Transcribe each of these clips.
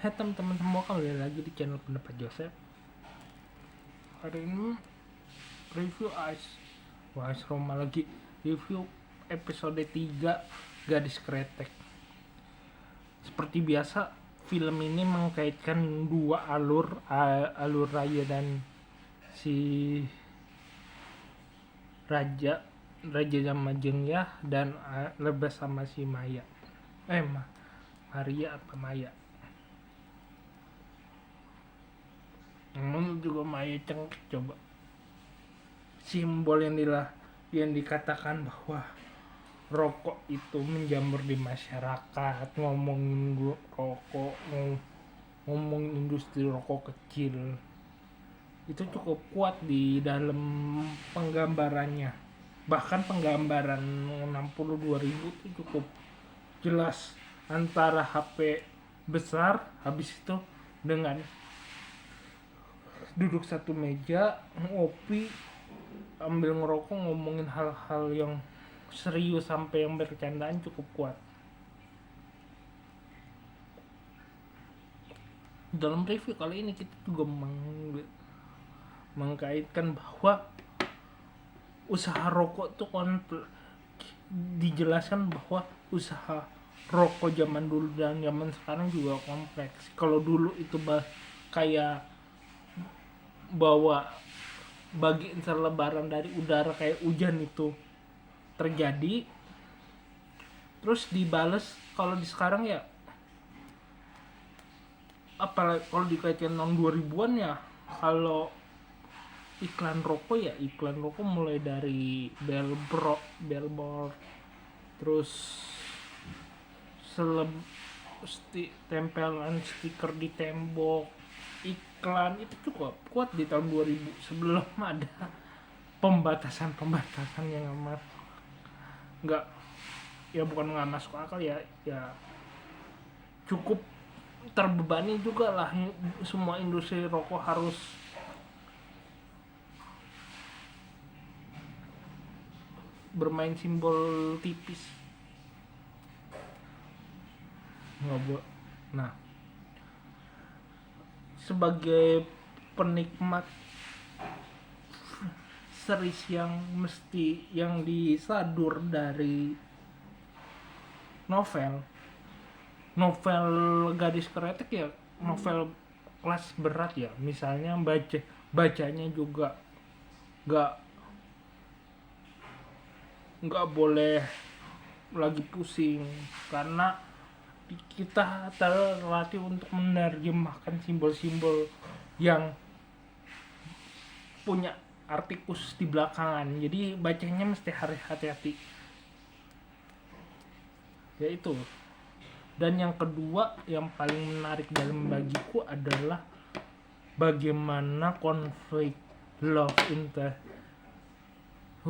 Hai teman-teman semua, kembali lagi di channel Pendapat Joseph. Hari ini review AS Roma lagi. Review episode 3 Gadis Kretek. Seperti biasa, film ini mengkaitkan dua alur Raya dan si Raja sama Jengyah, dan Lebes sama si Maya. Maria apa Maya? Namun juga Maya cengkeh coba. Simbol yang dikatakan bahwa rokok itu menjamur di masyarakat, ngomongin rokok, ngomongin industri rokok kecil, itu cukup kuat di dalam penggambarannya. Bahkan penggambaran 62.000 itu cukup jelas antara HP besar, habis itu dengan duduk satu meja, ngopi, ambil ngerokok, ngomongin hal-hal yang serius sampai yang bercandaan cukup kuat. Dalam review kali ini kita juga mengkaitkan bahwa usaha rokok itu dijelaskan bahwa usaha rokok zaman dulu dan zaman sekarang juga kompleks. Kalau dulu itu kayak bawa bagian selebaran dari udara kayak hujan itu terjadi, terus dibales. Kalau di sekarang ya, apalagi kalau dikaitkan tahun 2000-an ya, kalau iklan rokok mulai dari billboard, terus tempelan stiker di tembok, iklan itu cukup kuat di tahun 2000 sebelum ada pembatasan yang bukan nggak masuk akal ya cukup terbebani juga lah. Semua industri rokok harus bermain simbol tipis. Nah, sebagai penikmat series yang disadur dari novel Gadis Kretek ya, novel kelas berat ya. Misalnya bacanya juga nggak boleh lagi pusing, karena kita terlatih untuk menerjemahkan simbol-simbol yang punya arti khusus di belakangan. Jadi bacanya mesti harus hati-hati. Ya itu. Dan yang kedua yang paling menarik dalam bagiku adalah bagaimana konflik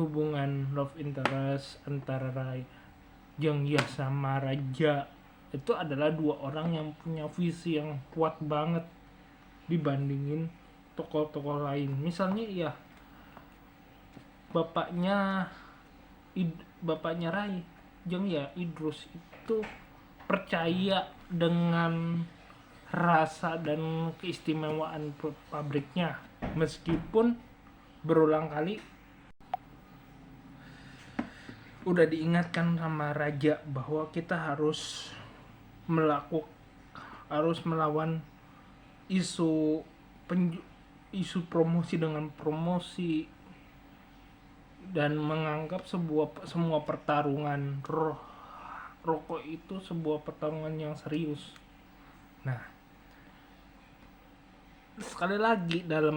hubungan love interest antara Jengyah sama Raja. Itu adalah dua orang yang punya visi yang kuat banget dibandingin tokoh-tokoh lain. Misalnya ya, bapaknya Rai, Jengyah, Idrus, itu percaya dengan rasa dan keistimewaan pabriknya, meskipun berulang kali udah diingatkan sama Raja bahwa kita harus melawan isu promosi dengan promosi, dan menganggap semua pertarungan rokok itu sebuah pertarungan yang serius. Nah, sekali lagi dalam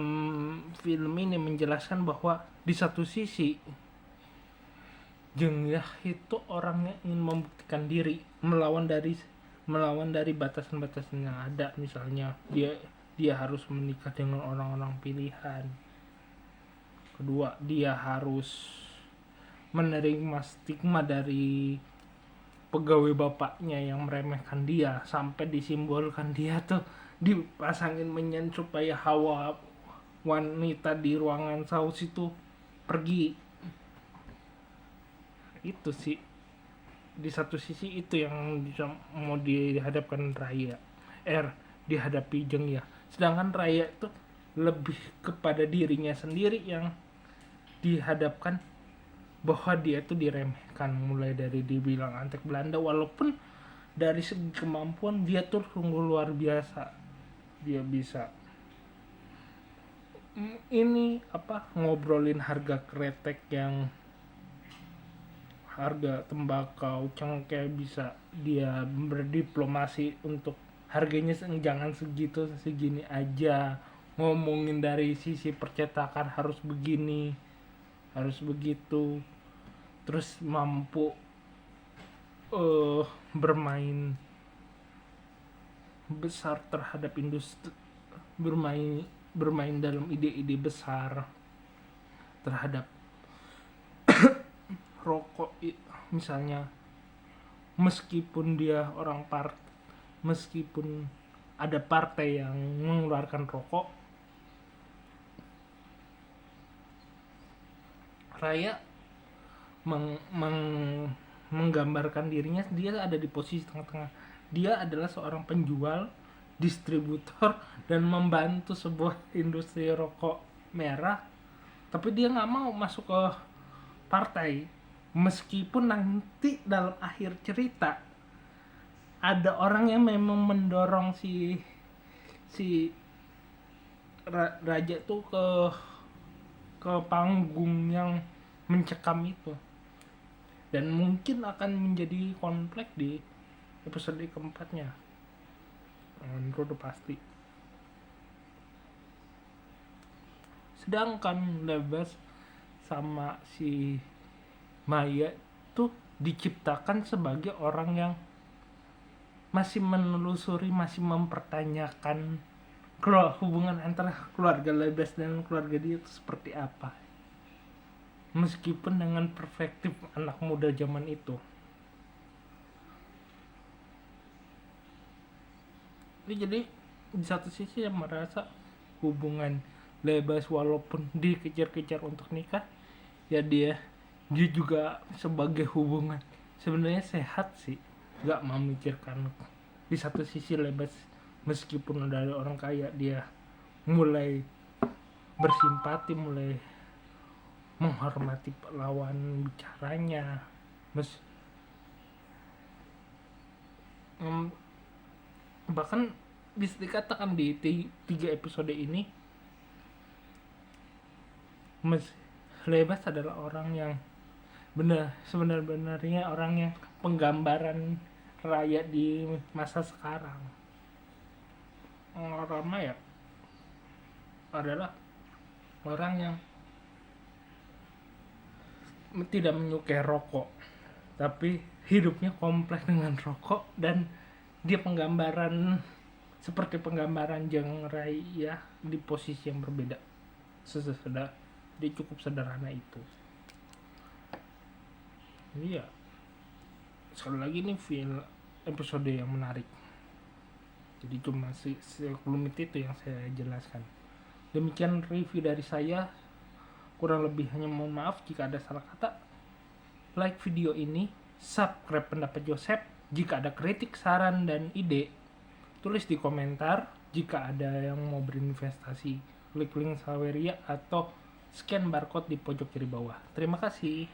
film ini menjelaskan bahwa di satu sisi Jengyah itu orang yang ingin membuktikan diri, melawan dari batasan-batasan yang ada. Misalnya dia harus menikah dengan orang-orang pilihan. Kedua, dia harus menerima stigma dari pegawai bapaknya yang meremehkan dia, sampai disimbolkan dia tuh dipasangin menyan supaya hawa wanita di ruangan saus itu pergi. Itu sih, di satu sisi itu yang mau dihadapkan dihadapi Jeng ya. Sedangkan Raya itu lebih kepada dirinya sendiri yang dihadapkan bahwa dia tuh diremehkan, mulai dari dibilang antek Belanda, walaupun dari segi kemampuan dia tuh sungguh luar biasa. Dia bisa ini ngobrolin harga kretek, yang harga tembakau cengkeh, bisa dia berdiplomasi untuk harganya jangan segitu, segini aja, ngomongin dari sisi percetakan harus begini, harus begitu, terus mampu bermain besar terhadap industri, bermain dalam ide-ide besar terhadap rokok misalnya. Meskipun dia meskipun ada partai yang mengeluarkan rokok, Raya menggambarkan dirinya dia ada di posisi tengah-tengah. Dia adalah seorang penjual, distributor, dan membantu sebuah industri rokok merah, tapi dia nggak mau masuk ke partai. Meskipun nanti dalam akhir cerita ada orang yang memang mendorong si raja tuh ke panggung yang mencekam itu, dan mungkin akan menjadi konflik di episode keempatnya. Menurut pasti. Sedangkan Lebas sama si Maya tuh diciptakan sebagai orang yang masih menelusuri, masih mempertanyakan hubungan antara keluarga Lebas dan keluarga dia itu seperti apa, meskipun dengan perspektif anak muda zaman itu. Jadi di satu sisi yang merasa hubungan Lebas walaupun dikejar-kejar untuk nikah, ya dia juga sebagai hubungan sebenarnya sehat sih, nggak memikirkan. Di satu sisi Lebas meskipun dari orang kaya, dia mulai bersimpati, mulai menghormati lawan bicaranya, bahkan bisa dikatakan di 3 episode ini Lebas adalah orang yang sebenarnya orang yang penggambaran Raya di masa sekarang. Rama ya adalah orang yang tidak menyukai rokok, tapi hidupnya kompleks dengan rokok, dan dia penggambaran seperti penggambaran Jeng Raya di posisi yang berbeda. Dia cukup sederhana itu. Iya, sekali lagi ini episode yang menarik. Jadi cuma sekelumit itu yang saya jelaskan. Demikian review dari saya. Kurang lebih hanya mohon maaf jika ada salah kata. Like video ini, subscribe pendapat Joseph. Jika ada kritik, saran, dan ide, tulis di komentar. Jika ada yang mau berinvestasi, klik link Saweria atau scan barcode di pojok kiri bawah. Terima kasih.